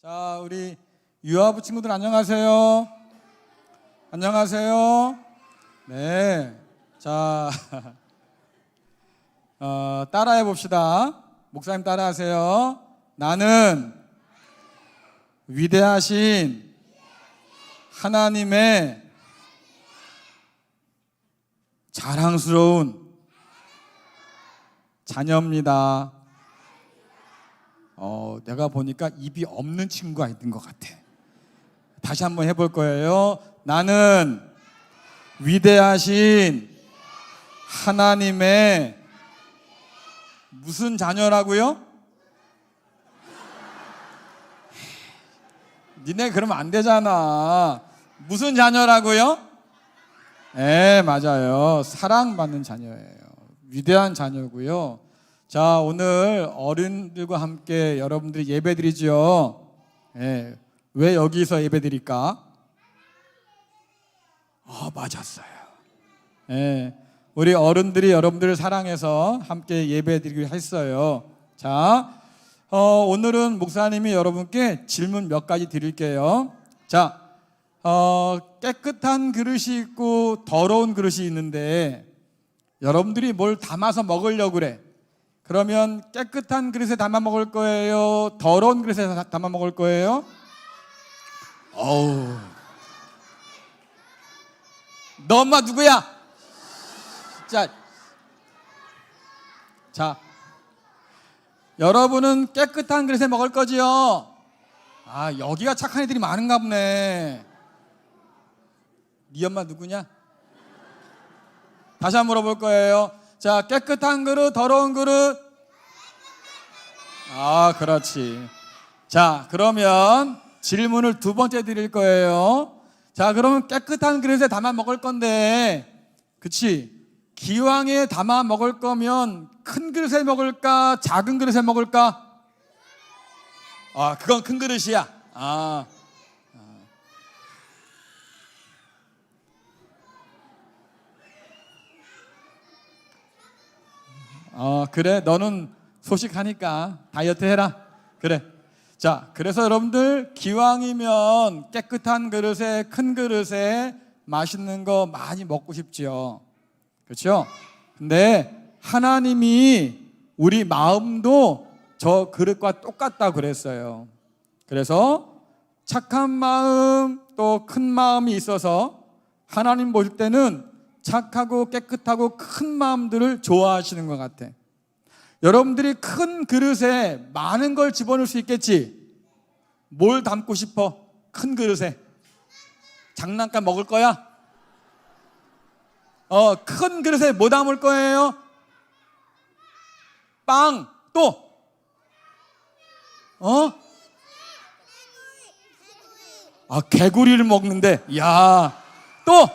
자, 우리 유아부 친구들 안녕하세요. 안녕하세요. 네. 자, 따라해 봅시다. 목사님 따라하세요. 나는 위대하신 하나님의 자랑스러운 자녀입니다. 내가 보니까 입이 없는 친구가 있는 것 같아. 다시 한번 해볼 거예요. 나는 위대하신 하나님의 무슨 자녀라고요? 니네 그러면 안 되잖아. 무슨 자녀라고요? 네, 맞아요. 사랑받는 자녀예요. 위대한 자녀고요. 자, 오늘 어른들과 함께 여러분들이 예배드리죠. 네, 왜 여기서 예배드릴까? 맞았어요. 네, 우리 어른들이 여러분들을 사랑해서 함께 예배드리기로 했어요. 자, 오늘은 목사님이 여러분께 질문 몇 가지 드릴게요. 자, 깨끗한 그릇이 있고 더러운 그릇이 있는데 여러분들이 뭘 담아서 먹으려고 그래. 그러면 깨끗한 그릇에 담아 먹을 거예요? 더러운 그릇에 담아 먹을 거예요? 너 엄마 누구야? 자, 여러분은 깨끗한 그릇에 먹을 거지요? 여기가 착한 애들이 많은가 보네. 네 엄마 누구냐? 다시 한번 물어볼 거예요. 자, 깨끗한 그릇, 더러운 그릇. 그렇지. 자, 그러면 질문을 두 번째 드릴 거예요. 자, 그러면 깨끗한 그릇에 담아 먹을 건데, 그치? 기왕에 담아 먹을 거면 큰 그릇에 먹을까? 작은 그릇에 먹을까? 그건 큰 그릇이야. 그래, 너는 소식하니까 다이어트 해라. 그래. 자, 그래서 여러분들 기왕이면 깨끗한 그릇에, 큰 그릇에 맛있는 거 많이 먹고 싶지요. 그렇죠? 근데 하나님이 우리 마음도 저 그릇과 똑같다고 그랬어요. 그래서 착한 마음 또 큰 마음이 있어서 하나님 볼 때는 착하고 깨끗하고 큰 마음들을 좋아하시는 것 같아. 여러분들이 큰 그릇에 많은 걸 집어넣을 수 있겠지? 뭘 담고 싶어? 큰 그릇에 장난감 먹을 거야? 큰 그릇에 뭐 담을 거예요? 빵, 또? 개구리를 먹는데, 야, 또?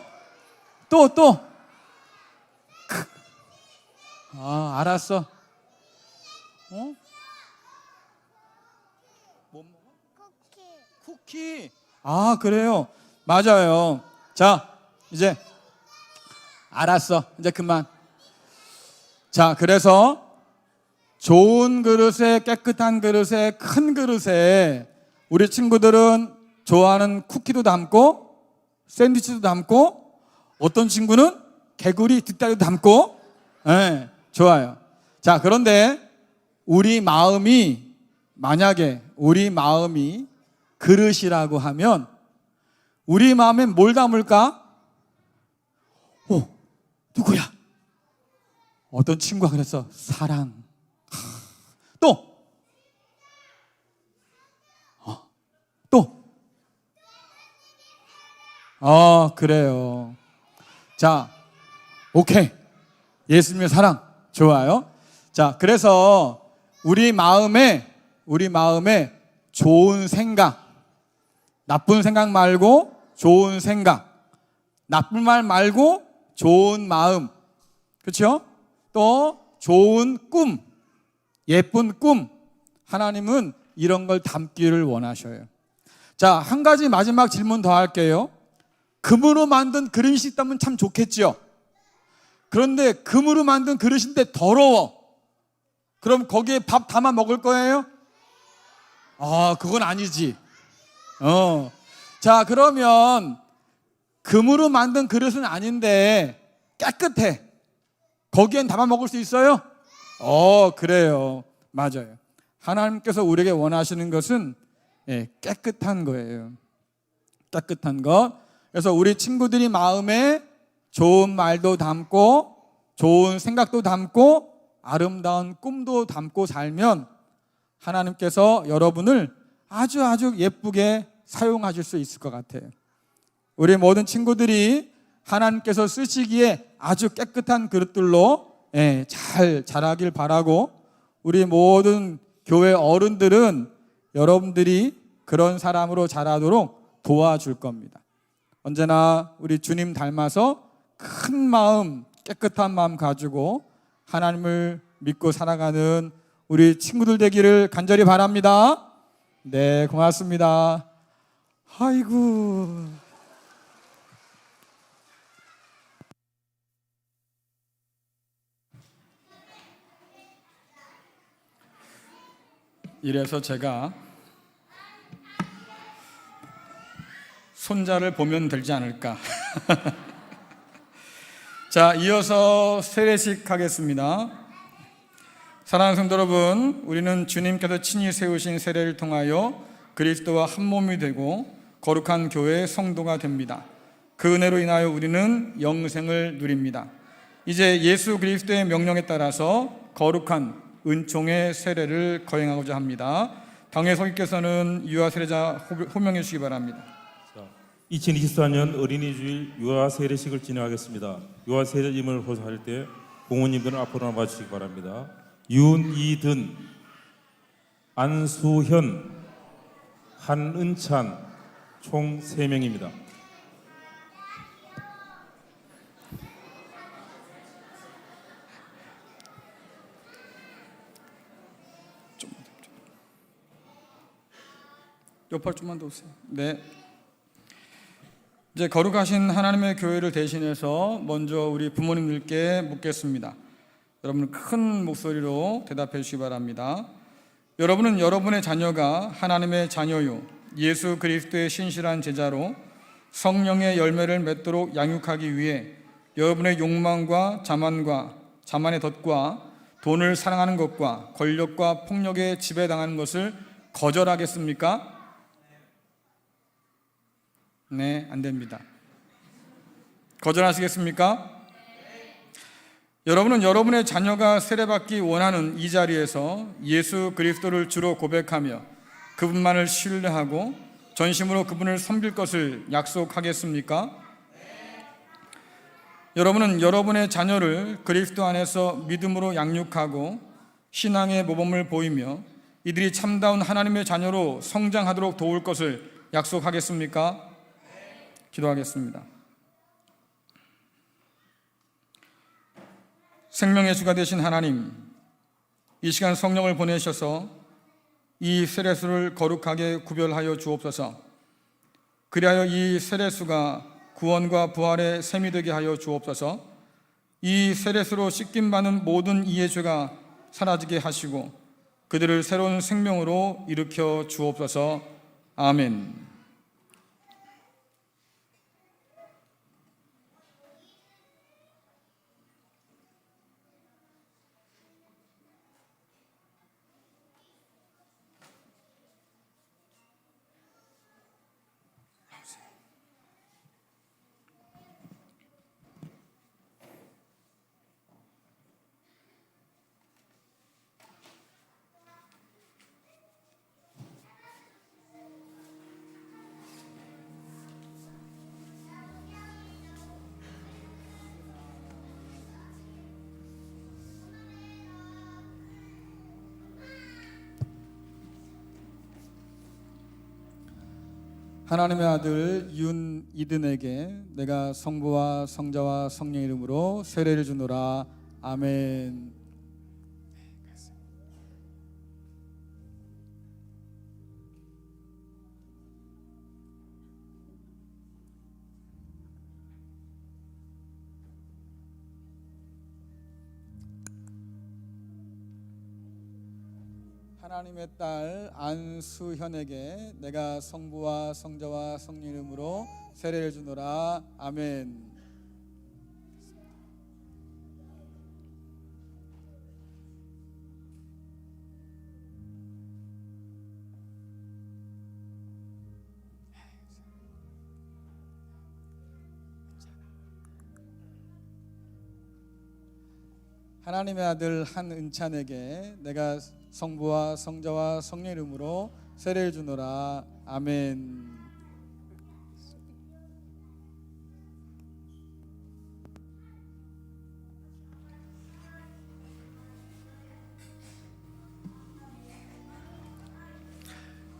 알았어. 뭐 먹어? 쿠키. 그래요. 맞아요. 자, 이제 알았어. 이제 그만. 자, 그래서 좋은 그릇에, 깨끗한 그릇에, 큰 그릇에 우리 친구들은 좋아하는 쿠키도 담고 샌드위치도 담고 어떤 친구는 개구리 뒷다리도 담고. 네, 좋아요. 자, 그런데 우리 마음이, 만약에 우리 마음이 그릇이라고 하면 우리 마음에 뭘 담을까? 누구야? 어떤 친구가 그랬어. 사랑. 또? 그래요. 자, 오케이. 예수님의 사랑. 좋아요. 자, 그래서 우리 마음에 좋은 생각, 나쁜 생각 말고 좋은 생각, 나쁜 말 말고 좋은 마음, 그렇죠? 또 좋은 꿈, 예쁜 꿈, 하나님은 이런 걸 담기를 원하셔요. 자, 한 가지 마지막 질문 더 할게요. 금으로 만든 그릇이 있다면 참 좋겠죠? 그런데 금으로 만든 그릇인데 더러워. 그럼 거기에 밥 담아 먹을 거예요? 그건 아니지. 자, 그러면 금으로 만든 그릇은 아닌데 깨끗해. 거기엔 담아 먹을 수 있어요? 그래요. 맞아요. 하나님께서 우리에게 원하시는 것은 깨끗한 거예요. 깨끗한 것. 그래서 우리 친구들이 마음에 좋은 말도 담고 좋은 생각도 담고 아름다운 꿈도 담고 살면 하나님께서 여러분을 아주 예쁘게 사용하실 수 있을 것 같아요. 우리 모든 친구들이 하나님께서 쓰시기에 아주 깨끗한 그릇들로 잘 자라길 바라고, 우리 모든 교회 어른들은 여러분들이 그런 사람으로 자라도록 도와줄 겁니다. 언제나 우리 주님 닮아서 큰 마음, 깨끗한 마음 가지고 하나님을 믿고 살아가는 우리 친구들 되기를 간절히 바랍니다. 네, 고맙습니다. 아이고. 이래서 제가 손자를 보면 되지 않을까. 자, 이어서 세례식 하겠습니다. 사랑하는 성도 여러분, 우리는 주님께서 친히 세우신 세례를 통하여 그리스도와 한 몸이 되고 거룩한 교회의 성도가 됩니다. 그 은혜로 인하여 우리는 영생을 누립니다. 이제 예수 그리스도의 명령에 따라서 거룩한 은총의 세례를 거행하고자 합니다. 당회 성기께서는 유아 세례자 호명해 주시기 바랍니다. 2024년 어린이 주일 유아 세례식을 진행하겠습니다. 유아 세례임을 호소할 때 부모님들은 앞으로 나와 주시기 바랍니다. 윤이든, 안수현, 한은찬 총 3명입니다. 옆팔 좀만 더 오세요. 네. 이제 거룩하신 하나님의 교회를 대신해서 먼저 우리 부모님들께 묻겠습니다. 여러분 큰 목소리로 대답해 주시기 바랍니다. 여러분은 여러분의 자녀가 하나님의 자녀요 예수 그리스도의 신실한 제자로 성령의 열매를 맺도록 양육하기 위해 여러분의 욕망과 자만의 덫과 돈을 사랑하는 것과 권력과 폭력에 지배당하는 것을 거절하겠습니까? 네, 안 됩니다. 거절하시겠습니까? 여러분은 여러분의 자녀가 세례받기 원하는 이 자리에서 예수 그리스도를 주로 고백하며 그분만을 신뢰하고 전심으로 그분을 섬길 것을 약속하겠습니까? 여러분은 여러분의 자녀를 그리스도 안에서 믿음으로 양육하고 신앙의 모범을 보이며 이들이 참다운 하나님의 자녀로 성장하도록 도울 것을 약속하겠습니까? 기도하겠습니다. 생명의 주가 되신 하나님, 이 시간 성령을 보내셔서 이 세례수를 거룩하게 구별하여 주옵소서. 그리하여 이 세례수가 구원과 부활의 셈이 되게 하여 주옵소서. 이 세례수로 씻김받는 모든 이의 죄가 사라지게 하시고 그들을 새로운 생명으로 일으켜 주옵소서. 아멘. 하나님의 아들 윤이든에게 내가 성부와 성자와 성령 이름으로 세례를 주노라. 아멘. 하나님의 딸 안수현에게 내가 성부와 성자와 성령 이름으로 세례를 주노라. 아멘. 하나님의 아들 한은찬에게 내가 성부와 성자와 성령 이름으로 세례를 주노라. 아멘.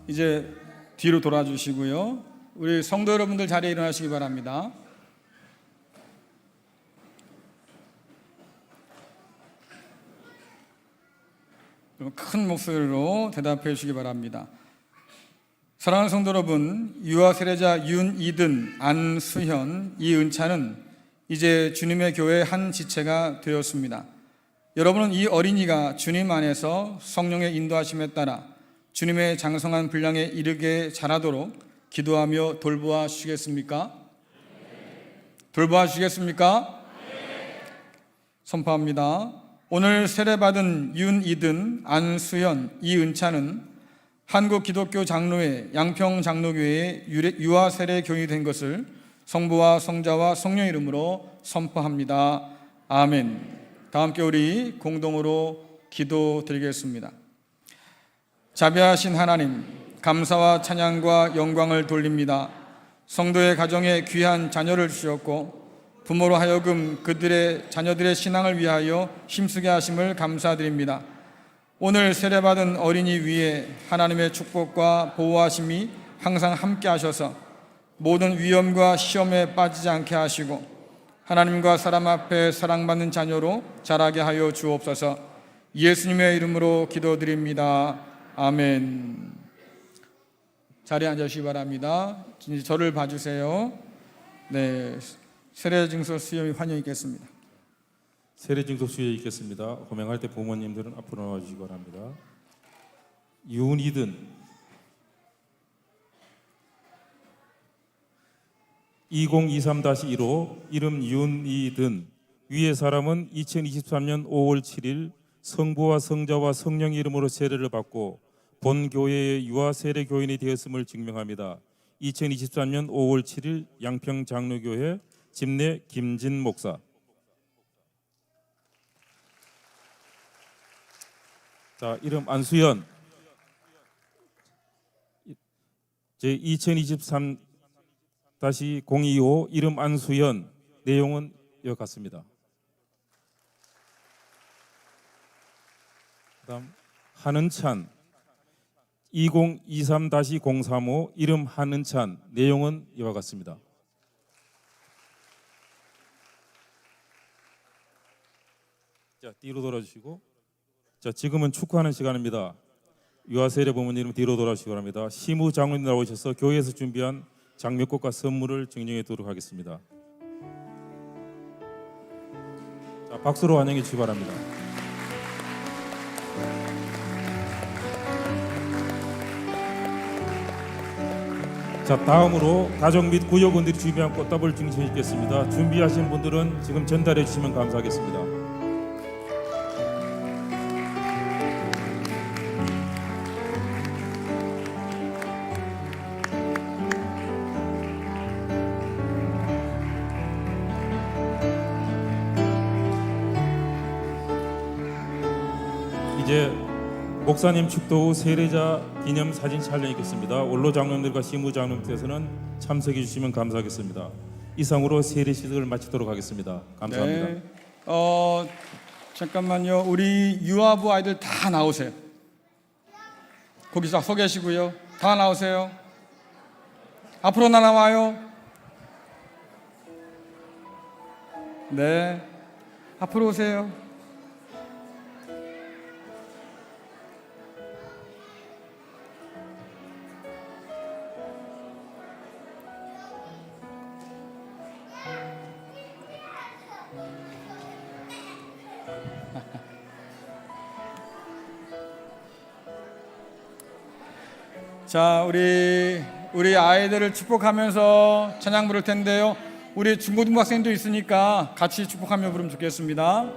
이제 뒤로 돌아주시고요. 우리 성도 여러분들 자리에 일어나시기 바랍니다. 큰 목소리로 대답해 주시기 바랍니다. 사랑하는 성도 여러분, 유아 세례자 윤이든, 안수현, 이은찬은 이제 주님의 교회의 한 지체가 되었습니다. 여러분은 이 어린이가 주님 안에서 성령의 인도하심에 따라 주님의 장성한 분량에 이르게 자라도록 기도하며 돌보아 주시겠습니까? 돌보아 주시겠습니까? 선포합니다. 오늘 세례받은 윤이든, 안수현, 이은찬은 한국 기독교 장로회 양평 장로교회의 유아 세례 교인이 된 것을 성부와 성자와 성령 이름으로 선포합니다. 아멘. 다 함께 우리 공동으로 기도드리겠습니다. 자비하신 하나님, 감사와 찬양과 영광을 돌립니다. 성도의 가정에 귀한 자녀를 주셨고 부모로 하여금 그들의 자녀들의 신앙을 위하여 힘쓰게 하심을 감사드립니다. 오늘 세례받은 어린이 위에 하나님의 축복과 보호하심이 항상 함께 하셔서 모든 위험과 시험에 빠지지 않게 하시고 하나님과 사람 앞에 사랑받는 자녀로 자라게 하여 주옵소서. 예수님의 이름으로 기도드립니다. 아멘. 자리에 앉으시기 바랍니다. 이제 저를 봐주세요. 네, 세례증서 수염이 환영 있겠습니다. 세례증서 수여 있겠습니다. 호명할 때 부모님들은 앞으로 나와주시기 바랍니다. 윤이든, 2023-1호 이름 윤이든, 위의 사람은 2023년 5월 7일 성부와 성자와 성령 이름으로 세례를 받고 본 교회의 유아 세례 교인이 되었음을 증명합니다. 2023년 5월 7일 양평 장로교회 집내 김진 목사. 자, 이름 안수현. 제 2023-025 이름 안수현. 내용은 이와 같습니다. 그다음 한은찬 2023-035 이름 한은찬. 내용은 이와 같습니다. 자, 뒤로 돌아주시고. 자, 지금은 축구하는 시간입니다. 유아세례 부모님 뒤로 돌아주시기 바랍니다. 시무 장로님 나오셔서 교회에서 준비한 장미꽃과 선물을 증정해 도록 하겠습니다. 자, 박수로 환영해 주시기 바랍니다. 자, 다음으로 가족 및 구역원들이 준비한 꽃다발 증정해 주겠습니다. 준비하신 분들은 지금 전달해 주시면 감사하겠습니다. 이제 목사님 축도 후 세례자 기념 사진 촬영이 있겠습니다. 원로 장로님들과 시무 장로님께서는 참석해 주시면 감사하겠습니다. 이상으로 세례 시작을 마치도록 하겠습니다. 감사합니다. 네. 잠깐만요. 우리 유아부 아이들 다 나오세요. 거기서 서 계시고요. 다 나오세요. 앞으로 나와요. 네. 앞으로 오세요. 자, 우리 아이들을 축복하면서 찬양 부를 텐데요. 우리 중고등부 학생도 있으니까 같이 축복하며 부르면 좋겠습니다.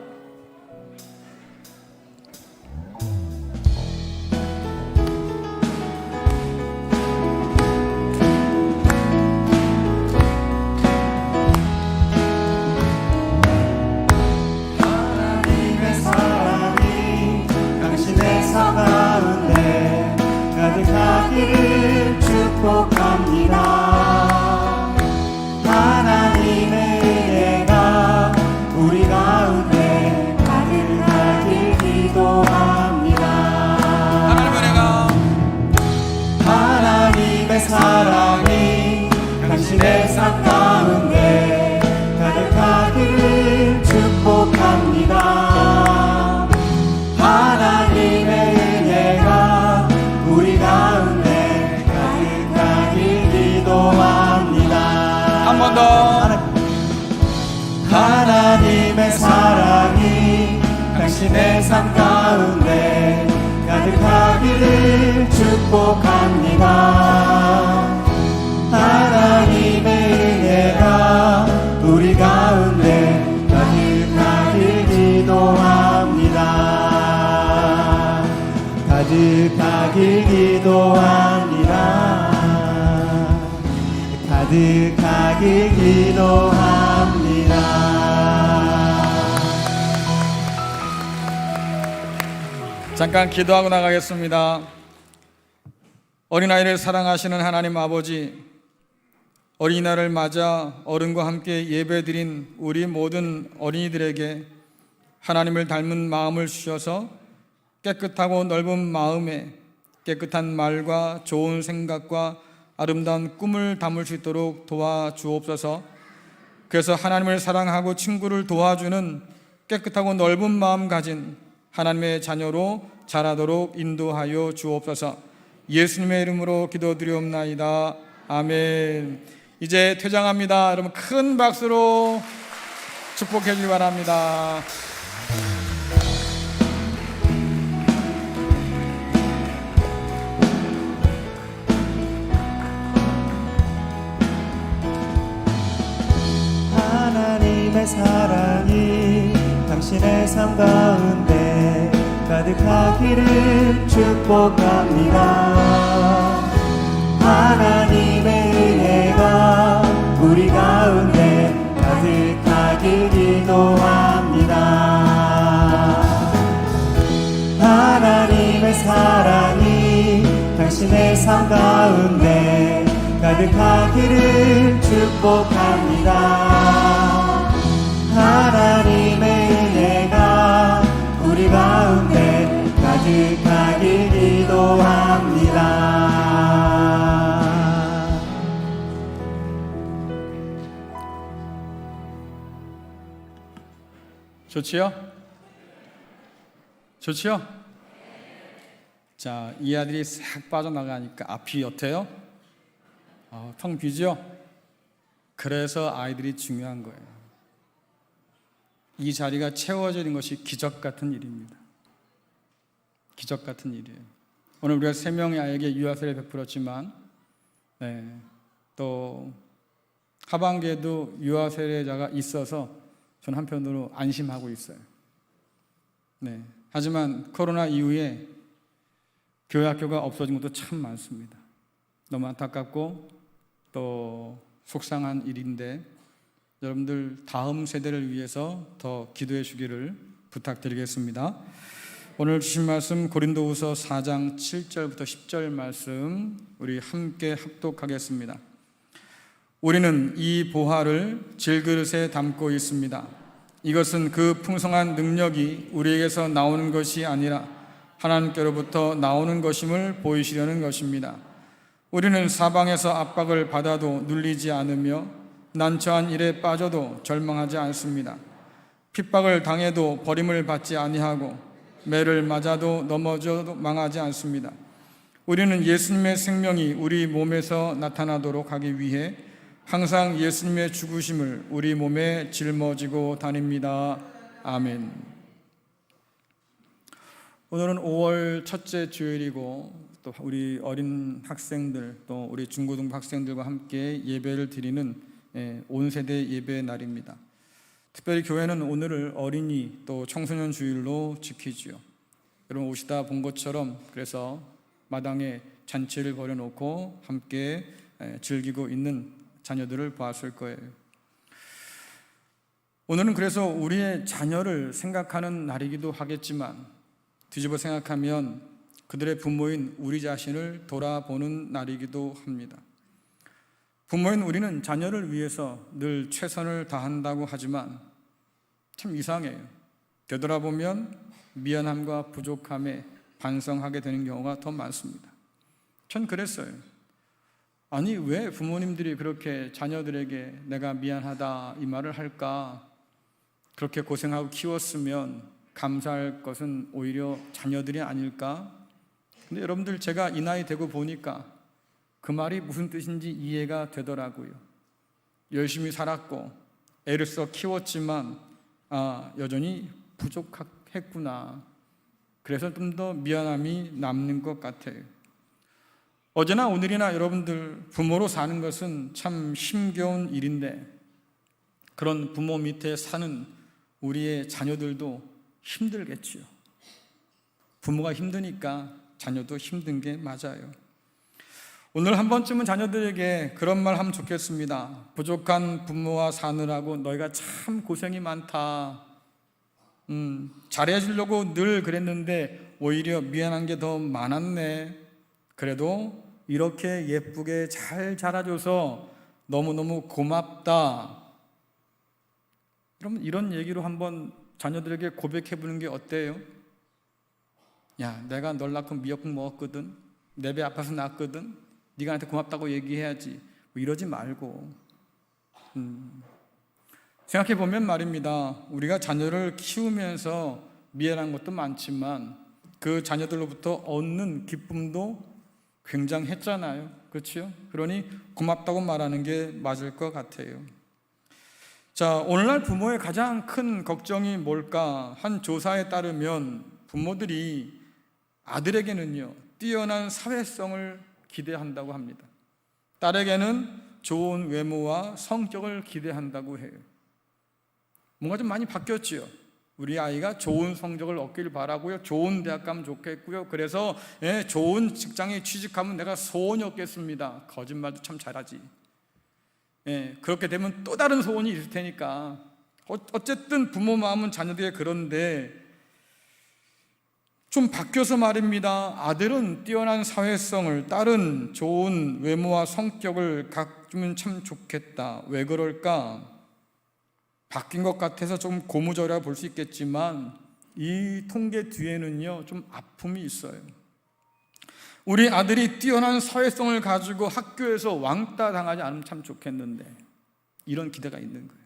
하나님의 사랑이 당신의 삶 가운데 가득하기를 축복합니다. 하나님의 은혜가 우리 가운데 가득하길 기도합니다. 하나님의 사랑이 당신의 삶 가운데 가득하기를 축복합니다. 하나님의 은혜가 우리 가운데 가득하길 기도합니다. 한 번 더. 하나님의 사랑이 당신의 삶 가운데 가득하기를 축복합니다. 하나님의 은혜가 우리 가운데 가득하길 기도합니다. 가득하길 기도합니다. 가득하길 기도합니다. 잠깐 기도하고 나가겠습니다. 어린아이를 사랑하시는 하나님 아버지, 어린이날을 맞아 어른과 함께 예배드린 우리 모든 어린이들에게 하나님을 닮은 마음을 주셔서 깨끗하고 넓은 마음에 깨끗한 말과 좋은 생각과 아름다운 꿈을 담을 수 있도록 도와주옵소서. 그래서 하나님을 사랑하고 친구를 도와주는 깨끗하고 넓은 마음 가진 하나님의 자녀로 자라도록 인도하여 주옵소서. 예수님의 이름으로 기도드리옵나이다. 아멘. 이제 퇴장합니다. 여러분 큰 박수로 축복해 주기 바랍니다. 하나님의 사랑이 당신의 삶 가운데 가득하기를 축복합니다. 하나님의 은혜가 우리 가운데 가득하길 기도합니다. 하나님의 사랑이 당신의 삶 가운데 가득하기를 축복합니다. 하나님의 은혜가 우리 가운데 가득하길 기도합니다. 좋지요? 좋지요? 자, 이 아들이 싹 빠져나가니까 앞이 어때요? 텅 비죠? 그래서 아이들이 중요한 거예요. 이 자리가 채워지는 것이 기적 같은 일입니다. 기적 같은 일이에요. 오늘 우리가 3명의 아이에게 유아세를 베풀었지만 또 하반기에도 유아세례자가 있어서 저는 한편으로 안심하고 있어요. 하지만 코로나 이후에 교회 학교가 없어진 것도 참 많습니다. 너무 안타깝고 또 속상한 일인데 여러분들 다음 세대를 위해서 더 기도해 주기를 부탁드리겠습니다. 오늘 주신 말씀 고린도후서 4장 7절부터 10절 말씀 우리 함께 합독하겠습니다. 우리는 이 보화를 질그릇에 담고 있습니다. 이것은 그 풍성한 능력이 우리에게서 나오는 것이 아니라 하나님께로부터 나오는 것임을 보이시려는 것입니다. 우리는 사방에서 압박을 받아도 눌리지 않으며 난처한 일에 빠져도 절망하지 않습니다. 핍박을 당해도 버림을 받지 아니하고 매를 맞아도 넘어져도 망하지 않습니다. 우리는 예수님의 생명이 우리 몸에서 나타나도록 하기 위해 항상 예수님의 죽으심을 우리 몸에 짊어지고 다닙니다. 아멘. 오늘은 5월 첫째 주일이고 또 우리 어린 학생들, 또 우리 중고등부 학생들과 함께 예배를 드리는 온 세대 예배의 날입니다. 특별히 교회는 오늘을 어린이 또 청소년 주일로 지키지요. 여러분 오시다 본 것처럼 그래서 마당에 잔치를 벌여놓고 함께 즐기고 있는 자녀들을 보았을 거예요. 오늘은 그래서 우리의 자녀를 생각하는 날이기도 하겠지만 뒤집어 생각하면 그들의 부모인 우리 자신을 돌아보는 날이기도 합니다. 부모인 우리는 자녀를 위해서 늘 최선을 다한다고 하지만 참 이상해요. 되돌아보면 미안함과 부족함에 반성하게 되는 경우가 더 많습니다. 전 그랬어요. 아니 왜 부모님들이 그렇게 자녀들에게 내가 미안하다 이 말을 할까? 그렇게 고생하고 키웠으면 감사할 것은 오히려 자녀들이 아닐까? 근데 여러분들 제가 이 나이 되고 보니까 그 말이 무슨 뜻인지 이해가 되더라고요. 열심히 살았고 애를 써 키웠지만 여전히 부족했구나. 그래서 좀 더 미안함이 남는 것 같아요. 어제나 오늘이나 여러분들 부모로 사는 것은 참 힘겨운 일인데 그런 부모 밑에 사는 우리의 자녀들도 힘들겠지요. 부모가 힘드니까 자녀도 힘든 게 맞아요. 오늘 한 번쯤은 자녀들에게 그런 말 하면 좋겠습니다. 부족한 부모와 사느라고 너희가 참 고생이 많다. 잘해주려고 늘 그랬는데 오히려 미안한 게 더 많았네. 그래도 이렇게 예쁘게 잘 자라줘서 너무너무 고맙다. 여러분 이런 얘기로 한번 자녀들에게 고백해보는 게 어때요? 야, 내가 널 낳고 미역국 먹었거든. 내 배 아파서 낳았거든. 네가 나한테 고맙다고 얘기해야지. 뭐 이러지 말고 생각해보면 말입니다. 우리가 자녀를 키우면서 미안한 것도 많지만 그 자녀들로부터 얻는 기쁨도 굉장했잖아요. 그렇죠? 그러니 고맙다고 말하는 게 맞을 것 같아요. 자, 오늘날 부모의 가장 큰 걱정이 뭘까? 한 조사에 따르면 부모들이 아들에게는요 뛰어난 사회성을 기대한다고 합니다. 딸에게는 좋은 외모와 성격을 기대한다고 해요. 뭔가 좀 많이 바뀌었지요. 우리 아이가 좋은 성적을 얻길 바라고요. 좋은 대학 가면 좋겠고요. 그래서 좋은 직장에 취직하면 내가 소원이 없겠습니다. 거짓말도 참 잘하지. 그렇게 되면 또 다른 소원이 있을 테니까 어쨌든 부모 마음은 자녀들에게 그런데 좀 바뀌어서 말입니다. 아들은 뛰어난 사회성을, 딸은 좋은 외모와 성격을 갖추면 참 좋겠다. 왜 그럴까? 바뀐 것 같아서 좀 고무적이라 볼 수 있겠지만 이 통계 뒤에는요 좀 아픔이 있어요. 우리 아들이 뛰어난 사회성을 가지고 학교에서 왕따 당하지 않으면 참 좋겠는데 이런 기대가 있는 거예요.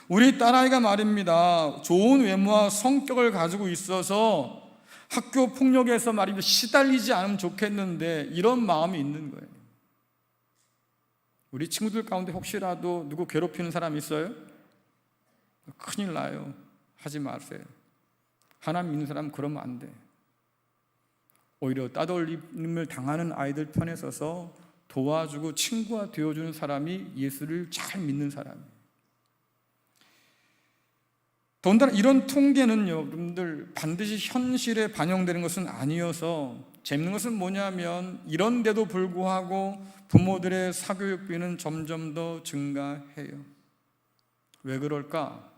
우리 딸아이가 말입니다. 좋은 외모와 성격을 가지고 있어서 학교 폭력에서 말입니다. 시달리지 않으면 좋겠는데 이런 마음이 있는 거예요. 우리 친구들 가운데 혹시라도 누구 괴롭히는 사람 있어요? 큰일 나요. 하지 마세요. 하나님 믿는 사람은 그러면 안 돼. 오히려 따돌림을 당하는 아이들 편에 서서 도와주고 친구가 되어주는 사람이 예수를 잘 믿는 사람이에요. 더군다나 이런 통계는요 여러분들 반드시 현실에 반영되는 것은 아니어서 재밌는 것은 뭐냐면 이런데도 불구하고 부모들의 사교육비는 점점 더 증가해요. 왜 그럴까?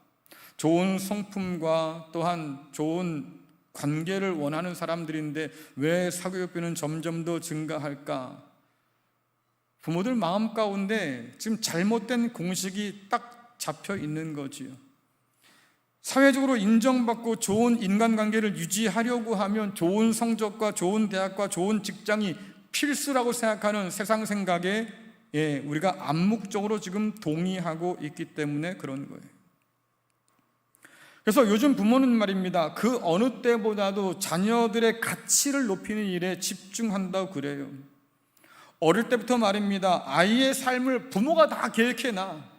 좋은 성품과 또한 좋은 관계를 원하는 사람들인데 왜 사교육비는 점점 더 증가할까? 부모들 마음 가운데 지금 잘못된 공식이 딱 잡혀 있는 거지요. 사회적으로 인정받고 좋은 인간관계를 유지하려고 하면 좋은 성적과 좋은 대학과 좋은 직장이 필수라고 생각하는 세상 생각에 우리가 암묵적으로 지금 동의하고 있기 때문에 그런 거예요. 그래서 요즘 부모는 말입니다. 그 어느 때보다도 자녀들의 가치를 높이는 일에 집중한다고 그래요. 어릴 때부터 말입니다. 아이의 삶을 부모가 다 계획해놔.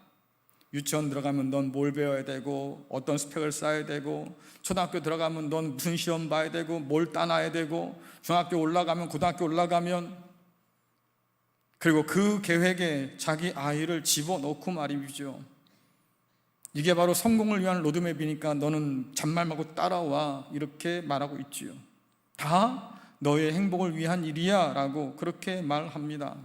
유치원 들어가면 넌 뭘 배워야 되고 어떤 스펙을 쌓아야 되고, 초등학교 들어가면 넌 무슨 시험 봐야 되고 뭘 따놔야 되고, 중학교 올라가면 고등학교 올라가면, 그리고 그 계획에 자기 아이를 집어넣고 말이죠. 이게 바로 성공을 위한 로드맵이니까 너는 잔말 말고 따라와, 이렇게 말하고 있지요. 다 너의 행복을 위한 일이야 라고 그렇게 말합니다.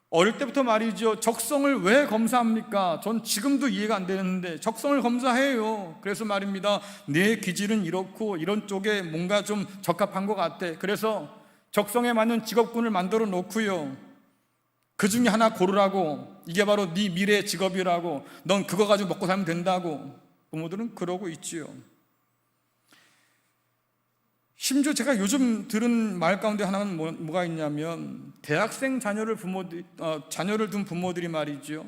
어릴 때부터 말이죠. 적성을 왜 검사합니까? 전 지금도 이해가 안 되는데 적성을 검사해요. 그래서 말입니다. 내 기질은 이렇고 이런 쪽에 뭔가 좀 적합한 것 같아. 그래서 적성에 맞는 직업군을 만들어 놓고요, 그 중에 하나 고르라고, 이게 바로 네 미래의 직업이라고, 넌 그거 가지고 먹고 살면 된다고 부모들은 그러고 있지요. 심지어 제가 요즘 들은 말 가운데 하나는 뭐가 있냐면, 대학생 자녀를 둔 부모들이 말이죠,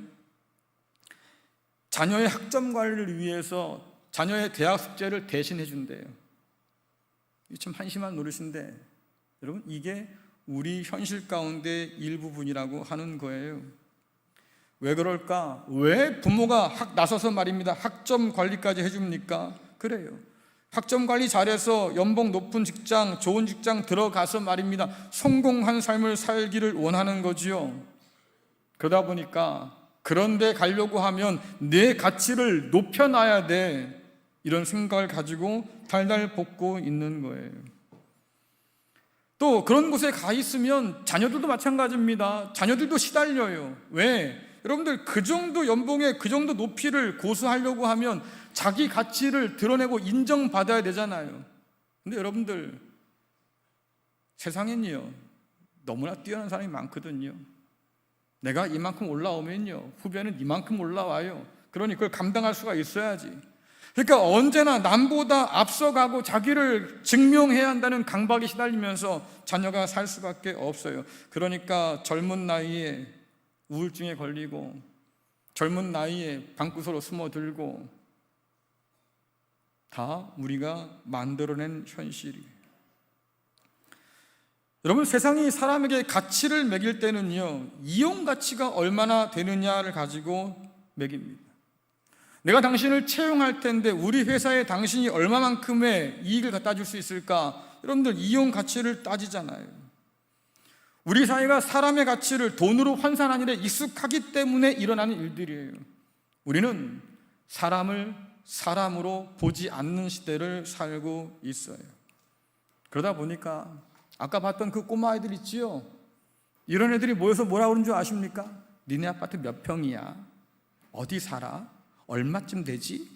자녀의 학점 관리를 위해서 자녀의 대학 숙제를 대신해 준대요. 이게 참 한심한 노릇인데, 여러분, 이게 우리 현실 가운데 일부분이라고 하는 거예요. 왜 그럴까? 왜 부모가 나서서 말입니다, 학점 관리까지 해줍니까? 그래요. 학점 관리 잘해서 연봉 높은 직장, 좋은 직장 들어가서 말입니다, 성공한 삶을 살기를 원하는 거지요. 그러다 보니까 그런데 가려고 하면 내 가치를 높여놔야 돼, 이런 생각을 가지고 달달 볶고 있는 거예요. 또 그런 곳에 가 있으면 자녀들도 마찬가지입니다. 자녀들도 시달려요. 왜? 여러분들, 그 정도 연봉에 그 정도 높이를 고수하려고 하면 자기 가치를 드러내고 인정받아야 되잖아요. 근데 여러분들, 세상엔요 너무나 뛰어난 사람이 많거든요. 내가 이만큼 올라오면요 후배는 이만큼 올라와요. 그러니 그걸 감당할 수가 있어야지. 그러니까 언제나 남보다 앞서가고 자기를 증명해야 한다는 강박에 시달리면서 자녀가 살 수밖에 없어요. 그러니까 젊은 나이에 우울증에 걸리고, 젊은 나이에 방구석으로 숨어들고, 다 우리가 만들어낸 현실이에요. 여러분, 세상이 사람에게 가치를 매길 때는요, 이용 가치가 얼마나 되느냐를 가지고 매깁니다. 내가 당신을 채용할 텐데 우리 회사에 당신이 얼마만큼의 이익을 갖다 줄 수 있을까? 여러분들, 이용 가치를 따지잖아요. 우리 사회가 사람의 가치를 돈으로 환산하는 일에 익숙하기 때문에 일어나는 일들이에요. 우리는 사람을 사람으로 보지 않는 시대를 살고 있어요. 그러다 보니까 아까 봤던 그 꼬마 아이들 있지요? 이런 애들이 모여서 뭐라 그러는 줄 아십니까? 니네 아파트 몇 평이야? 어디 살아? 얼마쯤 되지?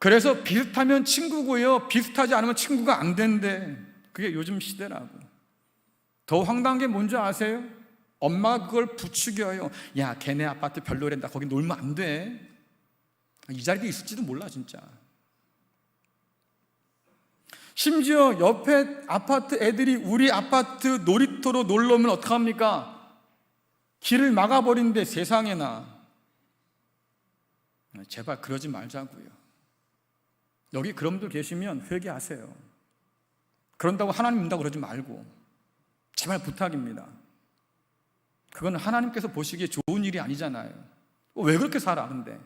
그래서 비슷하면 친구고요, 비슷하지 않으면 친구가 안 된대. 그게 요즘 시대라고. 더 황당한 게 뭔지 아세요? 엄마가 그걸 부추겨요. 야, 걔네 아파트 별로랜다, 거기 놀면 안 돼. 이 자리도 있을지도 몰라 진짜. 심지어 옆에 아파트 애들이 우리 아파트 놀이터로 놀러 오면 어떡합니까? 길을 막아버린대. 세상에나. 제발 그러지 말자고요. 여기 그런 분들 계시면 회개하세요. 그런다고 하나님 믿는다고 그러지 말고, 제발 부탁입니다. 그건 하나님께서 보시기에 좋은 일이 아니잖아요. 왜 그렇게 살아? 근데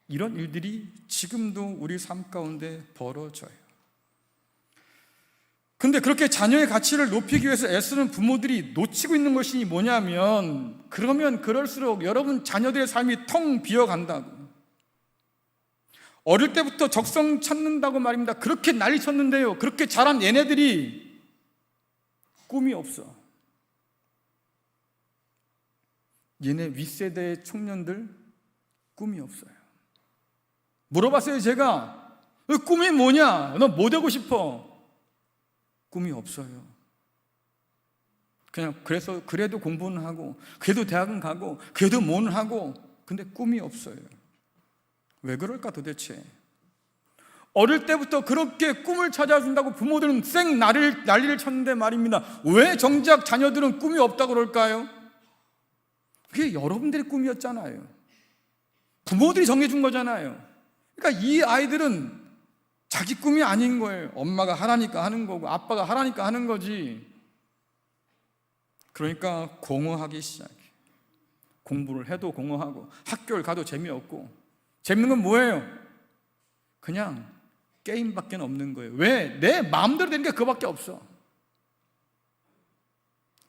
이런 일들이 지금도 우리 삶 가운데 벌어져요. 근데 그렇게 자녀의 가치를 높이기 위해서 애쓰는 부모들이 놓치고 있는 것이 뭐냐면, 그러면 그럴수록 여러분 자녀들의 삶이 텅 비어간다고. 어릴 때부터 적성 찾는다고 말입니다. 그렇게 난리 쳤는데요, 그렇게 자란 얘네들이 꿈이 없어. 얘네 윗세대의 청년들 꿈이 없어요. 물어봤어요 제가. 꿈이 뭐냐? 너 뭐 되고 싶어? 꿈이 없어요. 그냥 그래서 그래도 공부는 하고, 그래도 대학은 가고, 그래도 뭐는 하고, 근데 꿈이 없어요. 왜 그럴까 도대체? 어릴 때부터 그렇게 꿈을 찾아준다고 부모들은 쌩 난리를 쳤는데 말입니다, 왜 정작 자녀들은 꿈이 없다고 그럴까요? 그게 여러분들의 꿈이었잖아요. 부모들이 정해준 거잖아요. 그러니까 이 아이들은 자기 꿈이 아닌 거예요. 엄마가 하라니까 하는 거고 아빠가 하라니까 하는 거지. 그러니까 공허하기 시작해. 공부를 해도 공허하고 학교를 가도 재미없고. 재밌는 건 뭐예요? 그냥 게임밖에 없는 거예요. 왜? 내 마음대로 되는 게 그거밖에 없어.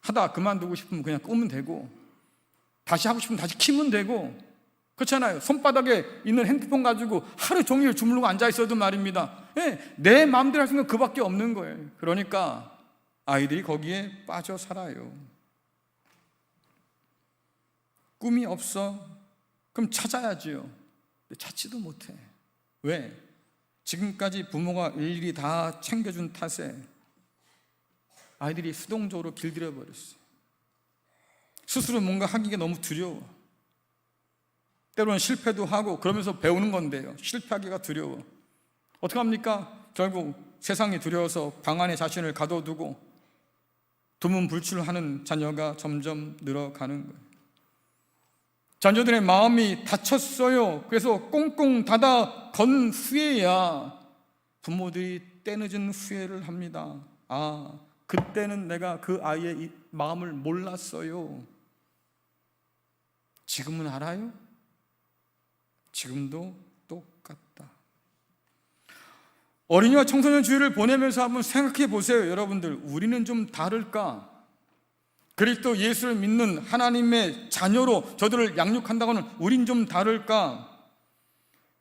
하다 그만두고 싶으면 그냥 끄면 되고, 다시 하고 싶으면 다시 키면 되고, 그렇잖아요. 손바닥에 있는 핸드폰 가지고 하루 종일 주무르고 앉아 있어도 말입니다. 내 마음대로 할 수 있는 건 그밖에 없는 거예요. 그러니까 아이들이 거기에 빠져 살아요. 꿈이 없어? 그럼 찾아야지요. 근데 찾지도 못해. 왜? 지금까지 부모가 일일이 다 챙겨준 탓에 아이들이 수동적으로 길들여 버렸어요. 스스로 뭔가 하기가 너무 두려워. 때로는 실패도 하고 그러면서 배우는 건데요, 실패하기가 두려워. 어떻게 합니까? 결국 세상이 두려워서 방 안에 자신을 가둬두고 두문불출하는 자녀가 점점 늘어가는 거예요. 자녀들의 마음이 다쳤어요. 그래서 꽁꽁 닫아 건 후에야 부모들이 때늦은 후회를 합니다. 아, 그때는 내가 그 아이의 이 마음을 몰랐어요. 지금은 알아요? 지금도 똑같다. 어린이와 청소년 주일을 보내면서 한번 생각해 보세요. 여러분들, 우리는 좀 다를까? 그리스도 예수를 믿는 하나님의 자녀로 저들을 양육한다고는 우린 좀 다를까?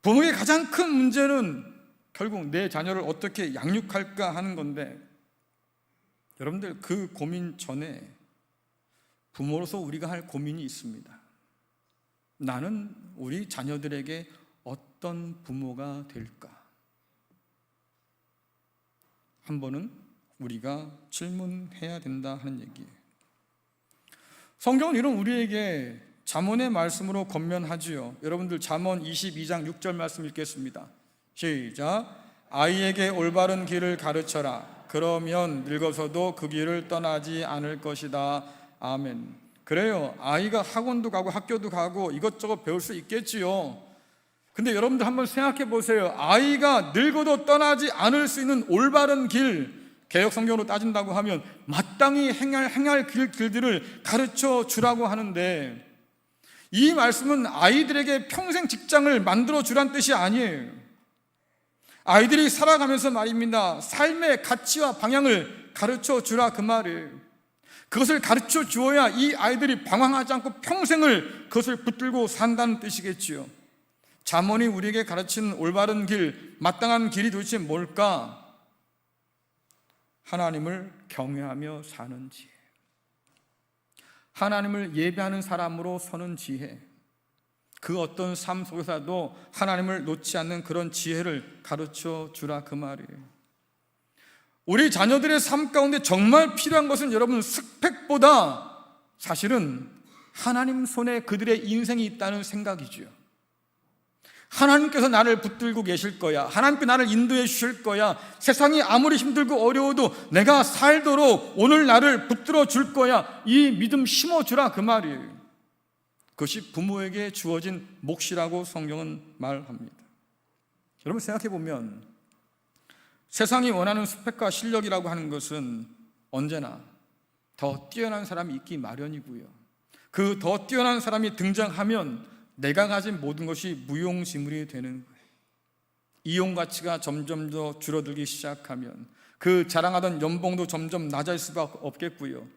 부모의 가장 큰 문제는 결국 내 자녀를 어떻게 양육할까 하는 건데, 여러분들, 그 고민 전에 부모로서 우리가 할 고민이 있습니다. 나는 우리 자녀들에게 어떤 부모가 될까? 한 번은 우리가 질문해야 된다 하는 얘기예요. 성경은 이런 우리에게 잠언의 말씀으로 권면하지요. 여러분들, 잠언 22장 6절 말씀 읽겠습니다. 시작. 아이에게 올바른 길을 가르쳐라. 그러면 늙어서도 그 길을 떠나지 않을 것이다. 아멘. 그래요. 아이가 학원도 가고 학교도 가고 이것저것 배울 수 있겠지요. 근데 여러분들 한번 생각해 보세요. 아이가 늙어도 떠나지 않을 수 있는 올바른 길, 개역 성경으로 따진다고 하면 마땅히 행할 길들을 가르쳐 주라고 하는데, 이 말씀은 아이들에게 평생 직장을 만들어 주란 뜻이 아니에요. 아이들이 살아가면서 말입니다, 삶의 가치와 방향을 가르쳐 주라, 그 말이에요. 그것을 가르쳐 주어야 이 아이들이 방황하지 않고 평생을 그것을 붙들고 산다는 뜻이겠지요. 잠언이 우리에게 가르치는 올바른 길, 마땅한 길이 도대체 뭘까? 하나님을 경외하며 사는 지혜, 하나님을 예배하는 사람으로 서는 지혜, 그 어떤 삶 속에서도 하나님을 놓지 않는 그런 지혜를 가르쳐 주라, 그 말이에요. 우리 자녀들의 삶 가운데 정말 필요한 것은 여러분, 스펙보다 사실은 하나님 손에 그들의 인생이 있다는 생각이죠. 하나님께서 나를 붙들고 계실 거야. 하나님께 나를 인도해 주실 거야. 세상이 아무리 힘들고 어려워도 내가 살도록 오늘 나를 붙들어 줄 거야. 이 믿음 심어주라, 그 말이에요. 그것이 부모에게 주어진 몫이라고 성경은 말합니다. 여러분, 생각해 보면 세상이 원하는 스펙과 실력이라고 하는 것은 언제나 더 뛰어난 사람이 있기 마련이고요, 그 더 뛰어난 사람이 등장하면 내가 가진 모든 것이 무용지물이 되는 거예요. 이용 가치가 점점 더 줄어들기 시작하면 그 자랑하던 연봉도 점점 낮아질 수밖에 없겠고요.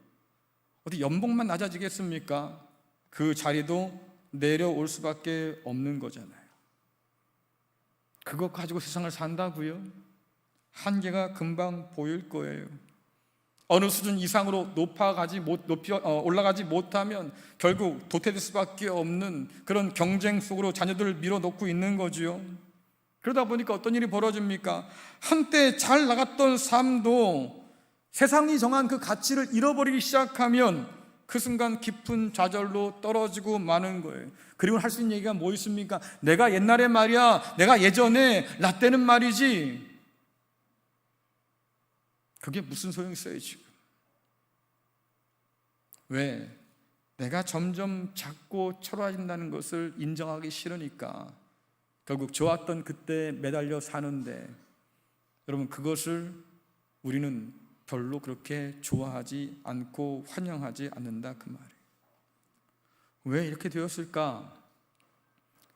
어디 연봉만 낮아지겠습니까? 그 자리도 내려올 수밖에 없는 거잖아요. 그거 가지고 세상을 산다고요? 한계가 금방 보일 거예요. 어느 수준 이상으로 올라가지 못하면 결국 도태될 수밖에 없는 그런 경쟁 속으로 자녀들을 밀어넣고 있는 거지요. 그러다 보니까 어떤 일이 벌어집니까? 한때 잘 나갔던 삶도 세상이 정한 그 가치를 잃어버리기 시작하면 그 순간 깊은 좌절로 떨어지고 마는 거예요. 그리고 할 수 있는 얘기가 뭐 있습니까? 내가 옛날에 말이야, 내가 예전에 나 때는 말이지. 그게 무슨 소용이 있어요 지금? 왜? 내가 점점 작고 초라해진다는 것을 인정하기 싫으니까 결국 좋았던 그때에 매달려 사는데, 여러분, 그것을 우리는 별로 그렇게 좋아하지 않고 환영하지 않는다 그 말이에요. 왜 이렇게 되었을까?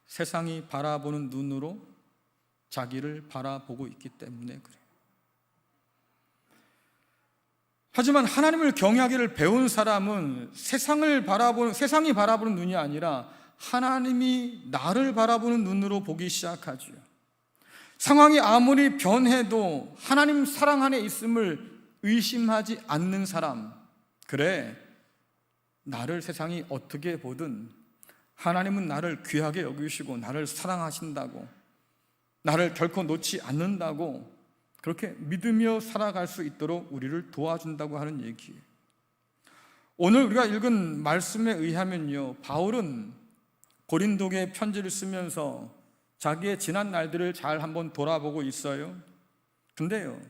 세상이 바라보는 눈으로 자기를 바라보고 있기 때문에 그래요. 하지만 하나님을 경외하기를 배운 사람은 세상이 바라보는 눈이 아니라 하나님이 나를 바라보는 눈으로 보기 시작하죠. 상황이 아무리 변해도 하나님 사랑 안에 있음을 의심하지 않는 사람, 그래, 나를 세상이 어떻게 보든 하나님은 나를 귀하게 여기시고 나를 사랑하신다고, 나를 결코 놓지 않는다고, 그렇게 믿으며 살아갈 수 있도록 우리를 도와준다고 하는 얘기예요. 오늘 우리가 읽은 말씀에 의하면요, 바울은 고린도에 편지를 쓰면서 자기의 지난 날들을 잘 한번 돌아보고 있어요. 근데요,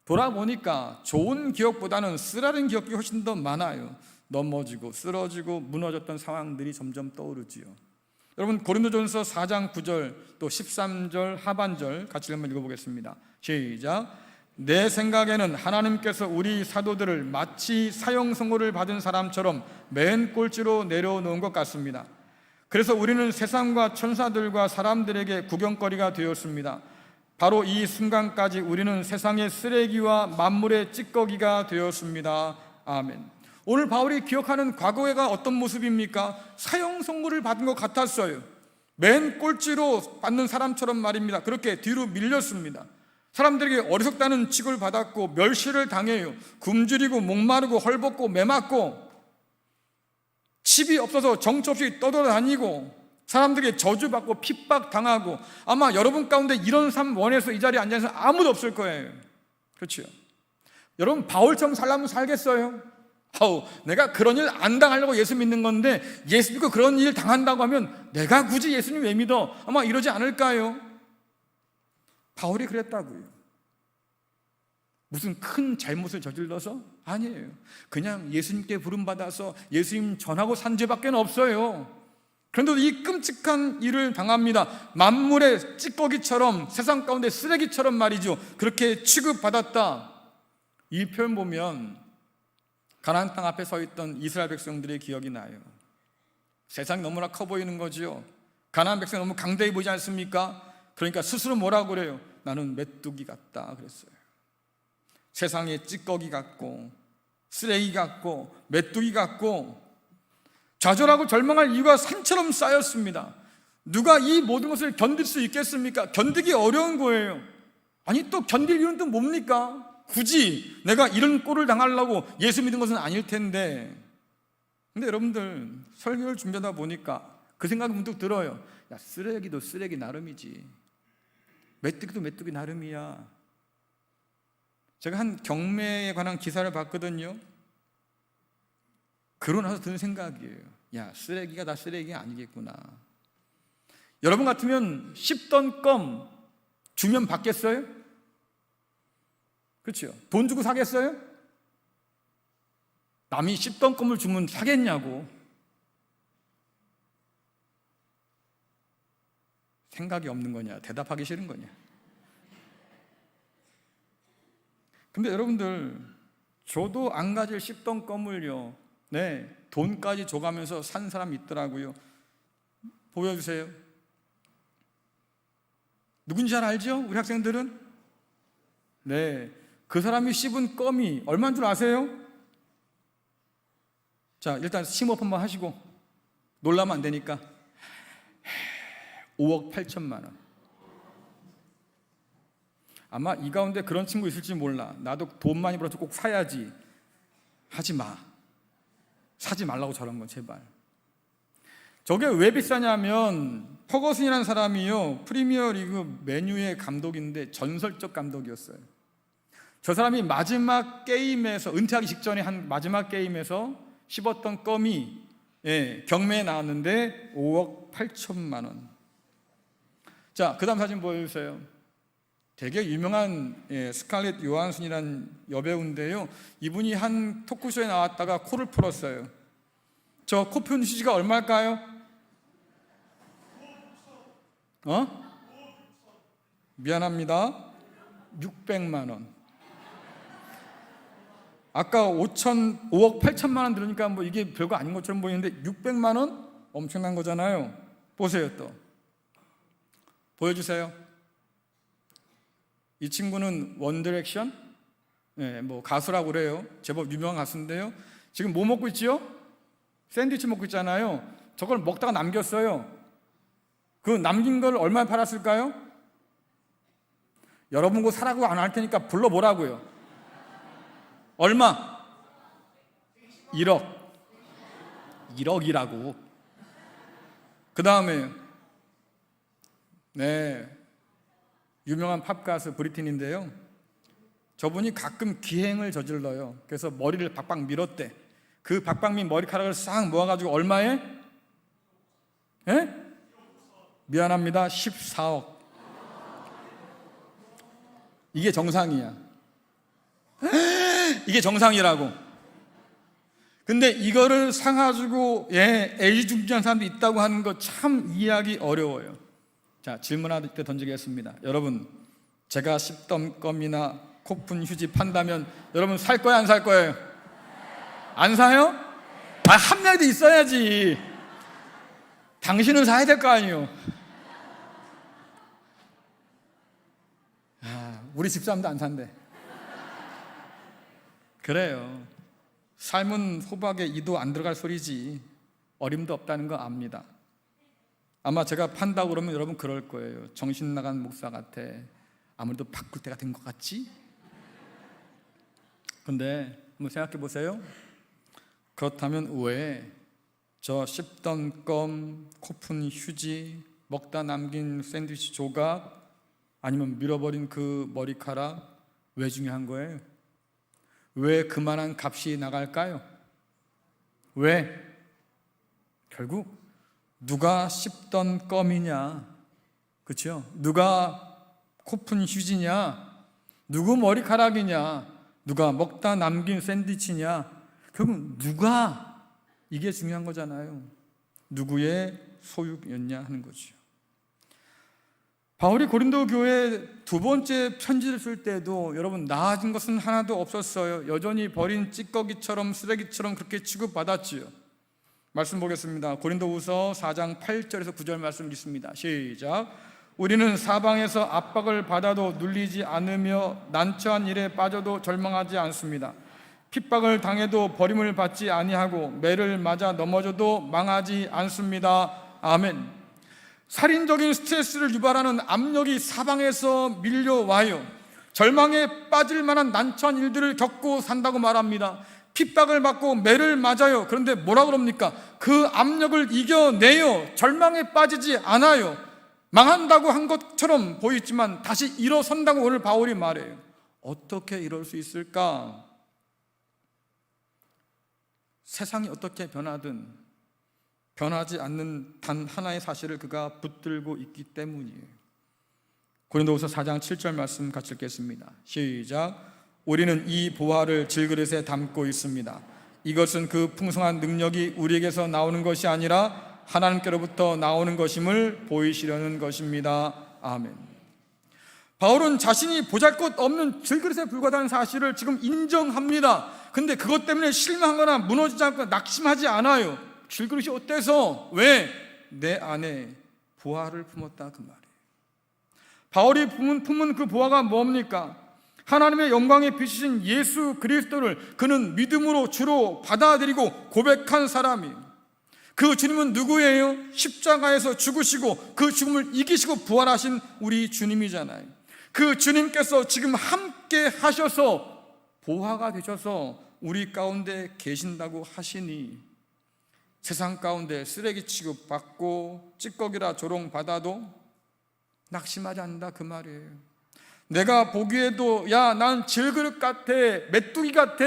돌아보니까 좋은 기억보다는 쓰라린 기억이 훨씬 더 많아요. 넘어지고 쓰러지고 무너졌던 상황들이 점점 떠오르지요. 여러분, 고린도전서 4장 9절 또 13절 하반절 같이 한번 읽어보겠습니다. 시작. 내 생각에는 하나님께서 우리 사도들을 마치 사형 선고를 받은 사람처럼 맨 꼴찌로 내려놓은 것 같습니다. 그래서 우리는 세상과 천사들과 사람들에게 구경거리가 되었습니다. 바로 이 순간까지 우리는 세상의 쓰레기와 만물의 찌꺼기가 되었습니다. 아멘. 오늘 바울이 기억하는 과거가 어떤 모습입니까? 사형 선고를 받은 것 같았어요. 맨 꼴찌로 받는 사람처럼 말입니다. 그렇게 뒤로 밀렸습니다. 사람들에게 어리석다는 취급을 받았고 멸시를 당해요. 굶주리고 목마르고 헐벗고 매맞고 집이 없어서 정처 없이 떠돌아다니고 사람들에게 저주받고 핍박당하고, 아마 여러분 가운데 이런 삶 원해서 이 자리에 앉아서 아무도 없을 거예요. 그렇죠? 여러분, 바울처럼 살려면 살겠어요? 내가 그런 일 안 당하려고 예수 믿는 건데 예수 믿고 그런 일 당한다고 하면 내가 굳이 예수님 왜 믿어? 아마 이러지 않을까요? 바울이 그랬다고요. 무슨 큰 잘못을 저질러서? 아니에요. 그냥 예수님께 부름받아서 예수님 전하고 산 죄밖에 없어요. 그런데도 이 끔찍한 일을 당합니다. 만물의 찌꺼기처럼, 세상 가운데 쓰레기처럼 말이죠. 그렇게 취급받았다. 이 표현 보면 가나안 땅 앞에 서 있던 이스라엘 백성들의 기억이 나요. 세상이 너무나 커 보이는 거죠. 가나안 백성이 너무 강대해 보이지 않습니까? 그러니까 스스로 뭐라고 그래요? 나는 메뚜기 같다 그랬어요. 세상에 찌꺼기 같고 쓰레기 같고 메뚜기 같고 좌절하고 절망할 이유가 산처럼 쌓였습니다. 누가 이 모든 것을 견딜 수 있겠습니까? 견디기 어려운 거예요. 아니, 또 견딜 이유는 또 뭡니까? 굳이 내가 이런 꼴을 당하려고 예수 믿은 것은 아닐 텐데. 근데 여러분들, 설교를 준비하다 보니까 그 생각이 문득 들어요. 야, 쓰레기도 쓰레기 나름이지, 메뚜기도 메뚜기 나름이야. 제가 한 경매에 관한 기사를 봤거든요. 그러고 나서 드는 생각이에요. 야, 쓰레기가 다 쓰레기가 아니겠구나. 여러분 같으면 10던 껌 주면 받겠어요? 그렇죠? 돈 주고 사겠어요? 남이 10던 껌을 주면 사겠냐고. 생각이 없는 거냐? 대답하기 싫은 거냐? 근데 여러분들, 저도 안 가질 10던 껌을요, 돈까지 줘가면서 산 사람이 있더라고요. 보여주세요. 누군지 잘 알죠? 우리 학생들은? 그 사람이 씹은 껌이 얼마인 줄 아세요? 자, 일단 심호흡 한번 하시고, 놀라면 안 되니까. 5억 8천만 원. 아마 이 가운데 그런 친구 있을지 몰라. 나도 돈 많이 벌어서 꼭 사야지. 하지 마. 사지 말라고, 저런 건 제발. 저게 왜 비싸냐면, 퍼거슨이라는 사람이요, 프리미어 리그 맨유의 감독인데 전설적 감독이었어요. 저 사람이 마지막 게임에서, 은퇴하기 직전에 한 마지막 게임에서 씹었던 껌이 경매에 나왔는데 5억 8천만 원. 자, 그 다음 사진 보여주세요. 되게 유명한 스칼렛 요한슨이라는 여배우인데요, 이분이 한 토크쇼에 나왔다가 코를 풀었어요. 저 코 푸는 휴지가 얼마일까요? 미안합니다. 600만 원. 아까 5억 8천만 원 들으니까 뭐 이게 별거 아닌 것처럼 보이는데 600만 원? 엄청난 거잖아요. 보세요. 또 보여주세요. 이 친구는 원디렉션, 뭐 가수라고 그래요. 제법 유명한 가수인데요. 지금 뭐 먹고 있지요? 샌드위치 먹고 있잖아요. 저걸 먹다가 남겼어요. 그 남긴 걸 얼마에 팔았을까요? 여러분 거 사라고 안 할 테니까 불러보라고요. 얼마? 1억. 1억이라고. 그 다음에 유명한 팝 가수 브리튼인데요. 저분이 가끔 기행을 저질러요. 그래서 머리를 박박 밀었대. 그 박박 민 머리카락을 싹 모아가지고 얼마에? 미안합니다. 14억. 이게 정상이야. 이게 정상이라고. 근데 이거를 사가지고 애지중지한 사람도 있다고 하는 거 참 이해하기 어려워요. 자, 질문 하나 던지겠습니다. 여러분, 제가 씹던 껌이나 코푼 휴지 판다면 여러분 살 거예요, 안 살 거예요? 안 사요? 한 명이도 있어야지. 당신은 사야 될 거 아니에요. 우리 집사람도 안 산대. 그래요. 삶은 호박에 이도 안 들어갈 소리지. 어림도 없다는 거 압니다. 아마 제가 판다고 그러면 여러분 그럴 거예요. 정신 나간 목사 같아. 아무래도 바꿀 때가 된 것 같지? 근데 한번 생각해 보세요. 그렇다면 왜 저 씹던 껌, 코푼 휴지, 먹다 남긴 샌드위치 조각, 아니면 밀어버린 그 머리카락 왜 중요한 거예요? 왜 그만한 값이 나갈까요? 왜? 결국 누가 씹던 껌이냐, 그렇죠? 누가 코푼 휴지냐, 누구 머리카락이냐, 누가 먹다 남긴 샌드위치냐, 결국 누가, 이게 중요한 거잖아요. 누구의 소유였냐 하는 거죠. 바울이 고린도 교회에 두 번째 편지를 쓸 때도 여러분 나아진 것은 하나도 없었어요. 여전히 버린 찌꺼기처럼 쓰레기처럼 그렇게 취급받았지요. 말씀 보겠습니다. 고린도후서 4장 8절에서 9절 말씀 읽습니다. 시작. 우리는 사방에서 압박을 받아도 눌리지 않으며 난처한 일에 빠져도 절망하지 않습니다. 핍박을 당해도 버림을 받지 아니하고 매를 맞아 넘어져도 망하지 않습니다. 아멘. 살인적인 스트레스를 유발하는 압력이 사방에서 밀려와요. 절망에 빠질 만한 난처한 일들을 겪고 산다고 말합니다. 핍박을 받고 매를 맞아요. 그런데 뭐라 그럽니까? 그 압력을 이겨내요. 절망에 빠지지 않아요. 망한다고 한 것처럼 보이지만 다시 일어선다고 오늘 바울이 말해요. 어떻게 이럴 수 있을까? 세상이 어떻게 변하든 변하지 않는 단 하나의 사실을 그가 붙들고 있기 때문이에요. 고린도후서 4장 7절 말씀 같이 읽겠습니다. 시작. 우리는 이 보화를 질그릇에 담고 있습니다. 이것은 그 풍성한 능력이 우리에게서 나오는 것이 아니라 하나님께로부터 나오는 것임을 보이시려는 것입니다. 아멘. 바울은 자신이 보잘것없는 질그릇에 불과하다는 사실을 지금 인정합니다. 근데 그것 때문에 실망하거나 무너지지 않고 낙심하지 않아요. 질그릇이 어때서? 왜? 내 안에 보화를 품었다 그 말이에요. 바울이 품은 그 보화가 뭡니까? 하나님의 영광의 빛이신 예수 그리스도를 그는 믿음으로 주로 받아들이고 고백한 사람이에요. 그 주님은 누구예요? 십자가에서 죽으시고 그 죽음을 이기시고 부활하신 우리 주님이잖아요. 그 주님께서 지금 함께 하셔서 보화가 되셔서 우리 가운데 계신다고 하시니 세상 가운데 쓰레기 취급받고 찌꺼기라 조롱받아도 낙심하지 않는다 그 말이에요. 내가 보기에도 야, 난 질그릇 같아, 메뚜기 같아,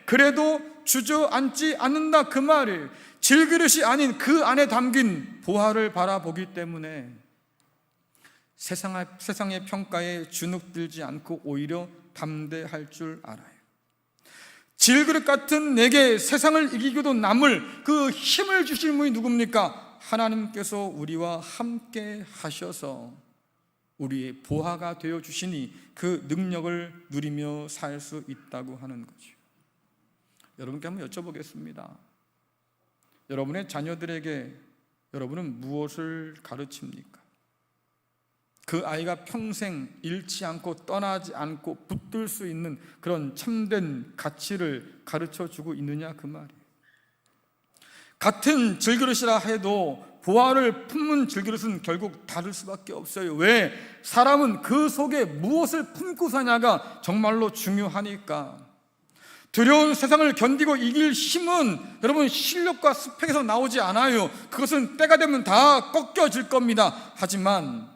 그래도 주저앉지 않는다 그 말이에요. 질그릇이 아닌 그 안에 담긴 보화를 바라보기 때문에 세상의 평가에 주눅들지 않고 오히려 담대할 줄 알아요. 질그릇 같은 내게 세상을 이기고도 남을 그 힘을 주신 분이 누굽니까? 하나님께서 우리와 함께 하셔서 우리의 보화가 되어 주시니 그 능력을 누리며 살 수 있다고 하는 거죠. 여러분께 한번 여쭤보겠습니다. 여러분의 자녀들에게 여러분은 무엇을 가르칩니까? 그 아이가 평생 잃지 않고 떠나지 않고 붙들 수 있는 그런 참된 가치를 가르쳐주고 있느냐 그 말이에요. 같은 질그릇이라 해도 보화를 품은 질그릇은 결국 다를 수밖에 없어요. 왜? 사람은 그 속에 무엇을 품고 사냐가 정말로 중요하니까. 두려운 세상을 견디고 이길 힘은 여러분 실력과 스펙에서 나오지 않아요. 그것은 때가 되면 다 꺾여질 겁니다. 하지만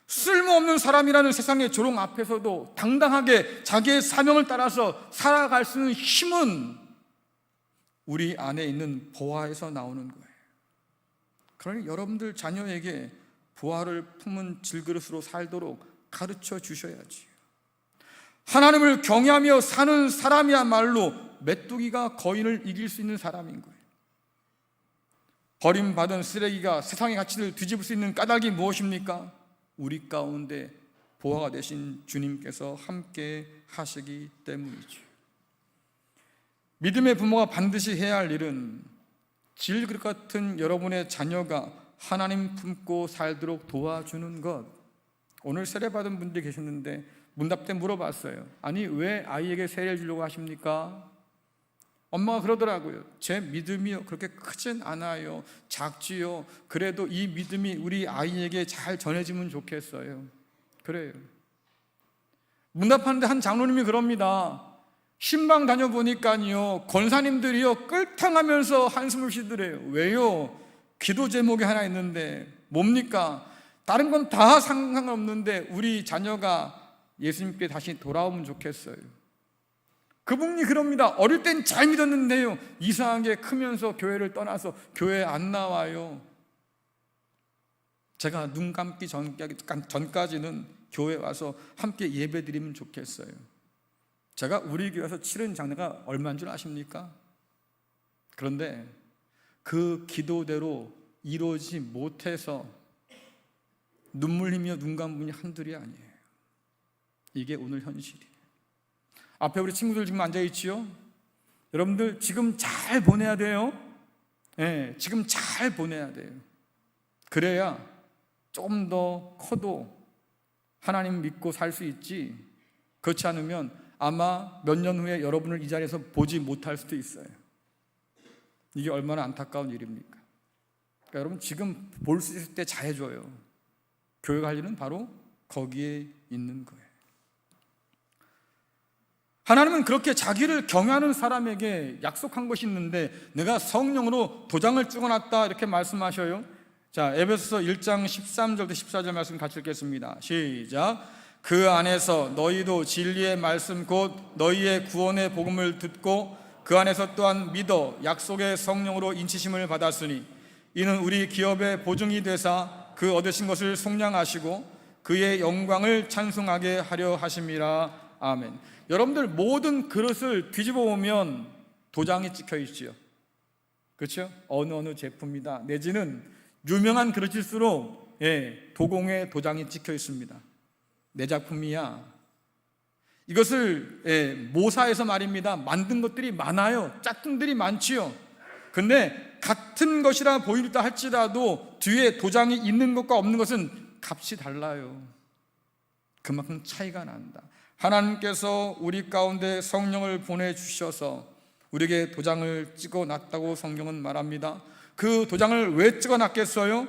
쓸모없는 사람이라는 세상의 조롱 앞에서도 당당하게 자기의 사명을 따라서 살아갈 수 있는 힘은 우리 안에 있는 보화에서 나오는 거예요. 그러니 여러분들 자녀에게 보화를 품은 질그릇으로 살도록 가르쳐 주셔야지. 하나님을 경외하며 사는 사람이야말로 메뚜기가 거인을 이길 수 있는 사람인 거예요. 버림받은 쓰레기가 세상의 가치를 뒤집을 수 있는 까닭이 무엇입니까? 우리 가운데 보화가 되신 주님께서 함께 하시기 때문이죠. 믿음의 부모가 반드시 해야 할 일은 질그릇 같은 여러분의 자녀가 하나님 품고 살도록 도와주는 것. 오늘 세례받은 분들이 계셨는데 문답 때 물어봤어요. 아니 왜 아이에게 세례를 주려고 하십니까? 엄마가 그러더라고요. 제 믿음이 그렇게 크진 않아요. 작지요. 그래도 이 믿음이 우리 아이에게 잘 전해지면 좋겠어요. 그래요. 문답하는데 한 장로님이 그럽니다. 신방 다녀보니까요 권사님들이요 끌탕하면서 한숨을 쉬더래요. 왜요? 기도 제목이 하나 있는데 뭡니까? 다른 건 다 상관없는데 우리 자녀가 예수님께 다시 돌아오면 좋겠어요. 그분이 그럽니다. 어릴 땐 잘 믿었는데요 이상하게 크면서 교회를 떠나서 교회에 안 나와요. 제가 눈 감기 전까지는 교회 와서 함께 예배 드리면 좋겠어요. 제가 우리 교회에서 치른 장례가 얼마인 줄 아십니까? 그런데 그 기도대로 이루어지지 못해서 눈물 흘리며 눈 감은 분이 한둘이 아니에요. 이게 오늘 현실이에요. 앞에 우리 친구들 지금 앉아있지요? 여러분들 지금 잘 보내야 돼요. 지금 잘 보내야 돼요. 그래야 조금 더 커도 하나님 믿고 살 수 있지. 그렇지 않으면 아마 몇 년 후에 여러분을 이 자리에서 보지 못할 수도 있어요. 이게 얼마나 안타까운 일입니까? 그러니까 여러분 지금 볼 수 있을 때 잘해줘요. 교회가 할 일은 바로 거기에 있는 거예요. 하나님은 그렇게 자기를 경외하는 사람에게 약속한 것이 있는데 내가 성령으로 도장을 찍어놨다 이렇게 말씀하셔요. 자, 에베소서 1장 13절부터 14절 말씀 같이 읽겠습니다. 시작. 그 안에서 너희도 진리의 말씀 곧 너희의 구원의 복음을 듣고 그 안에서 또한 믿어 약속의 성령으로 인치심을 받았으니 이는 우리 기업의 보증이 되사 그 얻으신 것을 속량하시고 그의 영광을 찬송하게 하려 하심이라. 아멘. 여러분들 모든 그릇을 뒤집어 보면 도장이 찍혀 있지요. 그렇죠? 어느 제품이다 내지는 유명한 그릇일수록 도공의 도장이 찍혀 있습니다. 내 작품이야. 이것을 모사해서 말입니다. 만든 것들이 많아요. 짝퉁들이 많지요. 근데 같은 것이라 보인다 할지라도 뒤에 도장이 있는 것과 없는 것은 값이 달라요. 그만큼 차이가 난다. 하나님께서 우리 가운데 성령을 보내주셔서 우리에게 도장을 찍어놨다고 성경은 말합니다. 그 도장을 왜 찍어놨겠어요?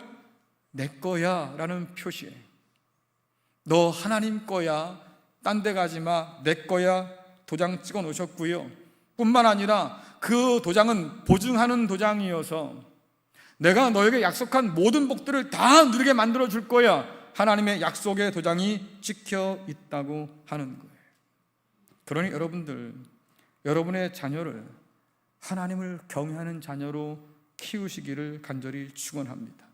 내 거야 라는 표시예요. 너 하나님 거야, 딴 데 가지 마, 내 거야 도장 찍어 놓으셨고요. 뿐만 아니라 그 도장은 보증하는 도장이어서 내가 너에게 약속한 모든 복들을 다 누리게 만들어 줄 거야. 하나님의 약속의 도장이 찍혀 있다고 하는 거예요. 그러니 여러분들, 여러분의 자녀를 하나님을 경외하는 자녀로 키우시기를 간절히 축원합니다.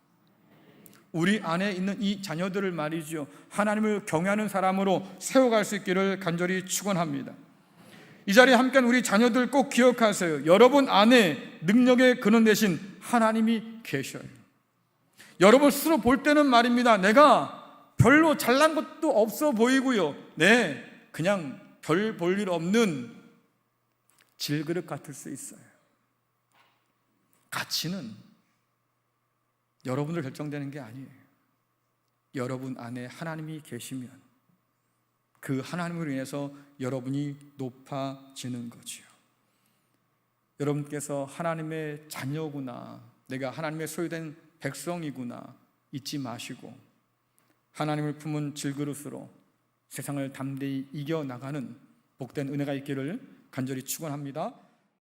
우리 안에 있는 이 자녀들을 말이죠, 하나님을 경외하는 사람으로 세워갈 수 있기를 간절히 축원합니다. 이 자리에 함께한 우리 자녀들 꼭 기억하세요. 여러분 안에 능력의 근원 되신 하나님이 계셔요. 여러분 스스로 볼 때는 말입니다, 내가 별로 잘난 것도 없어 보이고요, 그냥 별 볼 일 없는 질그릇 같을 수 있어요. 가치는 여러분들 결정되는 게 아니에요. 여러분 안에 하나님이 계시면 그 하나님으로 인해서 여러분이 높아지는 거지요. 여러분께서 하나님의 자녀구나, 내가 하나님의 소유된 백성이구나 잊지 마시고 하나님을 품은 질그릇으로 세상을 담대히 이겨나가는 복된 은혜가 있기를 간절히 축원합니다.